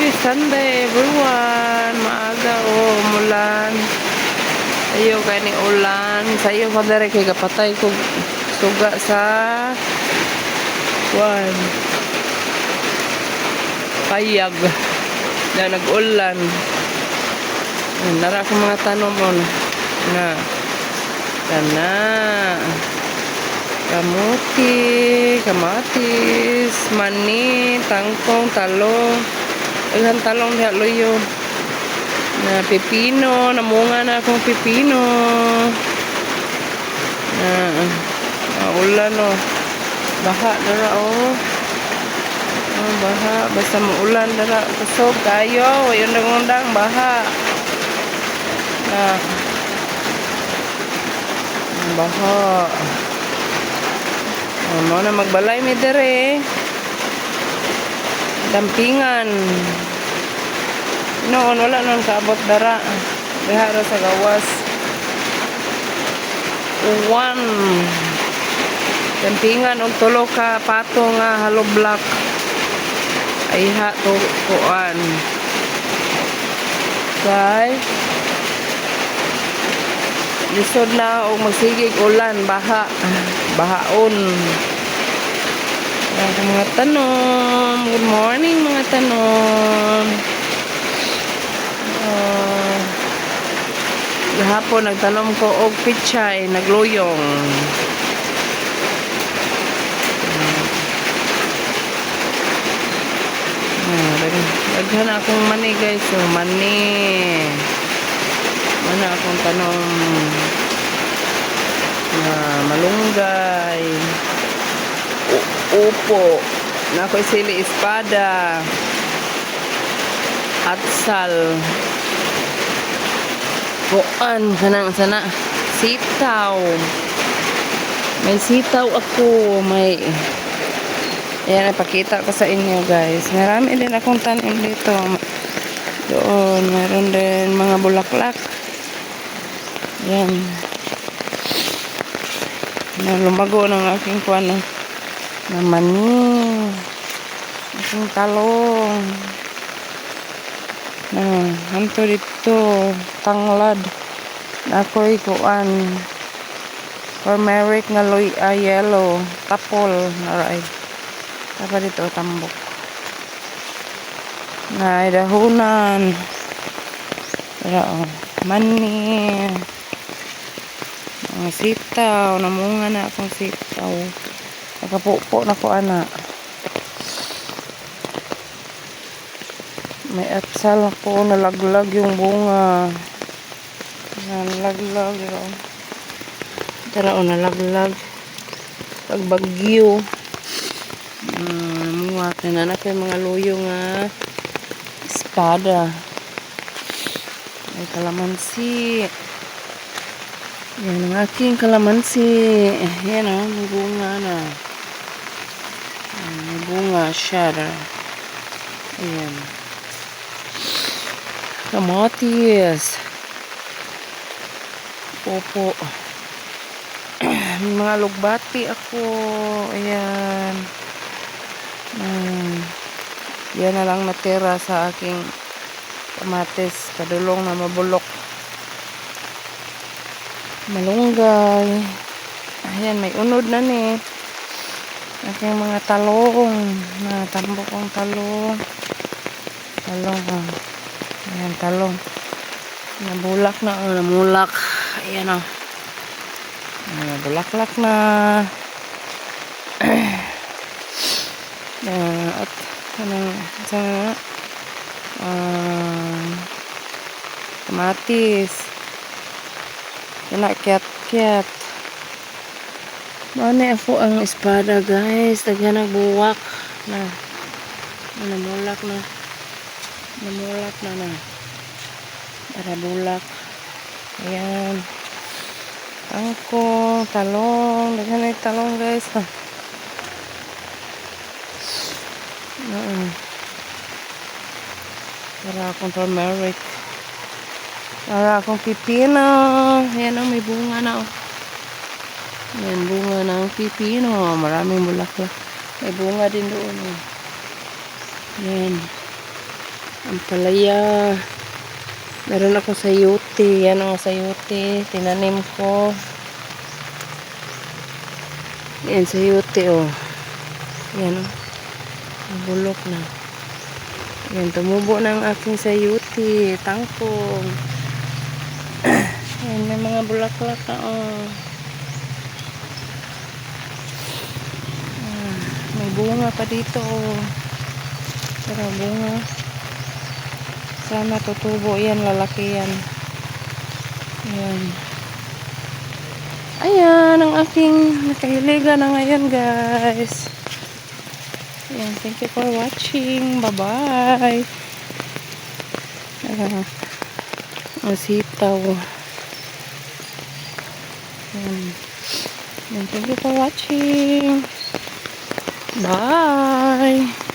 Happy Sunday everyone. Maaga umulan. Ayo kay ni ulan. Sayo ko dere kay kapatay ko suga sa kuan. Payag. Na nag-ulan. Nara ko mga tanom mo na. Kana. Kamuti, kamatis, mani, tangkong, talong. Ilan talong diha loyo. Na pipino, namunga na akong pipino. Ulan oh. Baha dara oh. Baha basta maulan dara kusog kayo, wayon undang baha. Baha. Mo na magbalay mi dere. Dampingan. Noon wala noon kaabot dara. Diha ra sa gawas. Uwan. Dampingan og tulo ka pato nga hollow block. Ayha to kuan. Kay lisod na o magsigig ulan, baha. Bahaon. Mga tanom. Good morning mga tanom. Gahapon nagtanom ko og pichay, nagluyong. Daghan akong mani guys, so mani. Mana akong tanom na malunggay, upo, na ako'y sili espada, atsal, kuan, sana, sitaw. May sitaw ako, may, ayan, ipakita ko sa inyo guys. Marami din akong tanim dito. Doon, meron din mga bulaklak. Ayan. Lumago ng aking kuwan na mani, aking talong, hanto dito tanglad na ako'y kuwan turmeric nga yellow tapol na ray tapa dito tambok na dahunan pero mani. Ang sitaw, namunga na akong sitaw. Nakapupo na ko ana. May atsal ako, nalaglag yung bunga. Nalaglag yun. Tara o, nalaglag. Pagbagyo. Namunga. Tinanak yung mga luyo nga espada. May kalamansi. Yan ang aking kalamansi. Yan o, may bunga na. May bunga siya. Ayan. Kamatis. Opo. May mga lugbati ako. Ayan. Yan na lang natira sa aking kamatis. Kadulong na mabulok. Malunggay. Ayan, may unod na ni. Aking mga talong. Tambok ang talong. Talong. Ayan, talong. Nabulak na. Namulak. Ayan o. Bulaklak na. At kamatis. Kena kiat-kiat. Mana ako ang espada guys. Tagyan nagbuwak na. Namulak na. Namulak na. Para bulak. Ayan. Tangkong, talong. Tagyan na yung talong guys. Para akong turmeric. Para akong pipino. Ayan o, may bunga na o. Ayan, bunga ng pipino. Maraming bulaklak. May bunga din doon o. Ayan. Ang palaya. Meron ako sayote. Yan ang sayote. Tinanim ko. Yan sayote oh. Yan oh. Bulok na. Yan, tumubo na ang aking sayote. Tangkong. Yan, may mga bulaklak na oh. May bunga pa dito oh. Pero bunga. Sana tutubo yan, lalaki yan. Ayan. Ayan, ang aking nakahiliga na ngayon guys. Ayan, thank you for watching. Bye-bye. Ang sitaw. Ayan. Ayan, thank you for watching. Bye.